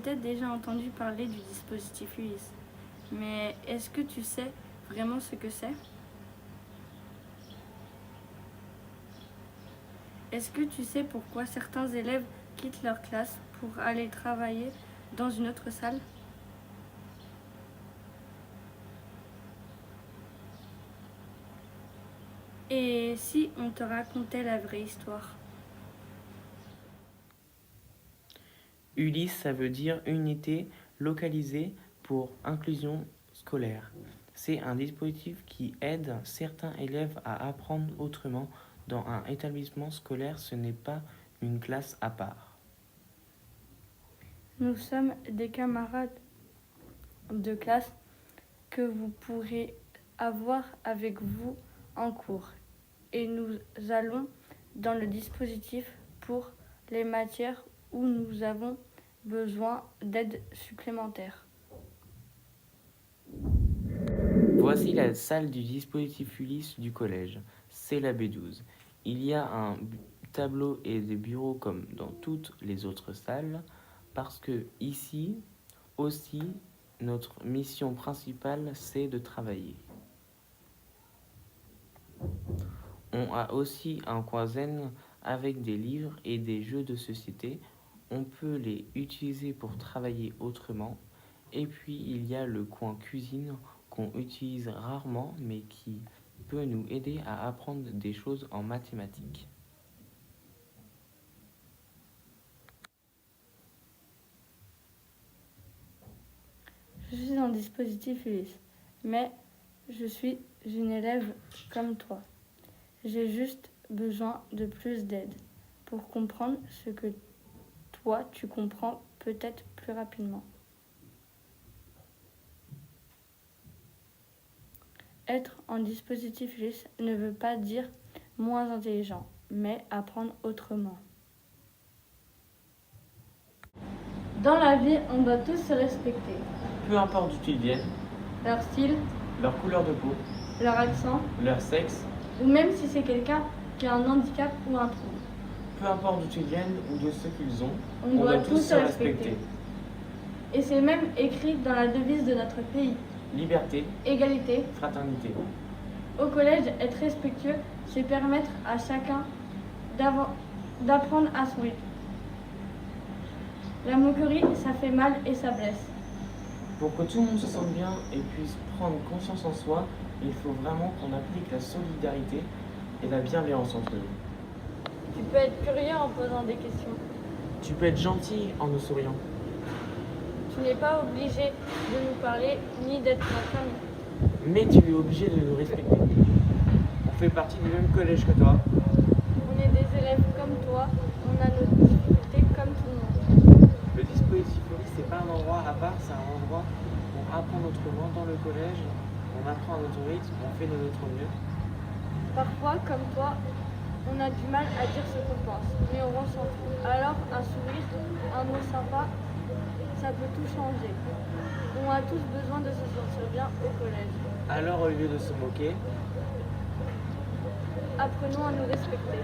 peut-être déjà entendu parler du dispositif Ulysse, mais est-ce que tu sais vraiment ce que c'est? Est-ce que tu sais pourquoi certains élèves quittent leur classe pour aller travailler dans une autre salle? Et si on te racontait la vraie histoire? Ulysse, ça veut dire unité localisée pour inclusion scolaire. C'est un dispositif qui aide certains élèves à apprendre autrement dans un établissement scolaire. Ce n'est pas une classe à part. Nous sommes des camarades de classe que vous pourrez avoir avec vous en cours. Et nous allons dans le dispositif pour les matières où nous avons besoin d'aide supplémentaire. Voici la salle du dispositif Ulysse du collège. C'est la B12. Il y a un tableau et des bureaux comme dans toutes les autres salles parce que ici aussi notre mission principale c'est de travailler. On a aussi un coin zen avec des livres et des jeux de société. On peut les utiliser pour travailler autrement. Et puis il y a le coin cuisine qu'on utilise rarement mais qui peut nous aider à apprendre des choses en mathématiques. Je suis un dispositif Ulysse, mais je suis une élève comme toi. J'ai juste besoin de plus d'aide pour comprendre ce que toi tu comprends peut-être plus rapidement. Être en dispositif Ulysse ne veut pas dire moins intelligent, mais apprendre autrement. Dans la vie, on doit tous se respecter. Peu importe d'où ils viennent, Leur style, leur couleur de peau, leur accent, leur sexe, ou même si c'est quelqu'un qui a un handicap ou un trouble. peu importe d'où ils viennent ou de ce qu'ils ont, On doit tous se respecter. Et c'est même écrit dans la devise de notre pays. Liberté, Égalité. fraternité. Au collège, être respectueux, c'est permettre à chacun d'apprendre à sourire. La moquerie, ça fait mal et ça blesse. Pour que tout le monde se sente bien et puisse prendre conscience en soi, il faut vraiment qu'on applique la solidarité et la bienveillance entre nous. Tu peux être curieux en posant des questions. Tu peux être gentil en nous souriant. Tu n'es pas obligé de nous parler ni d'être ma famille. Mais tu es obligé de nous respecter. On fait partie du même collège que toi. On est des élèves comme toi, on a nos difficultés comme tout le monde. Le dispositif Ulysse, c'est pas un endroit à part, c'est un endroit où on apprend autrement dans le collège. On apprend à notre rythme, on fait de notre mieux. Parfois, comme toi, on a du mal à dire ce qu'on pense, mais on ressent tout. Alors, un sourire, un mot sympa, ça peut tout changer. On a tous besoin de se sentir bien au collège. Alors, au lieu de se moquer, Apprenons à nous respecter.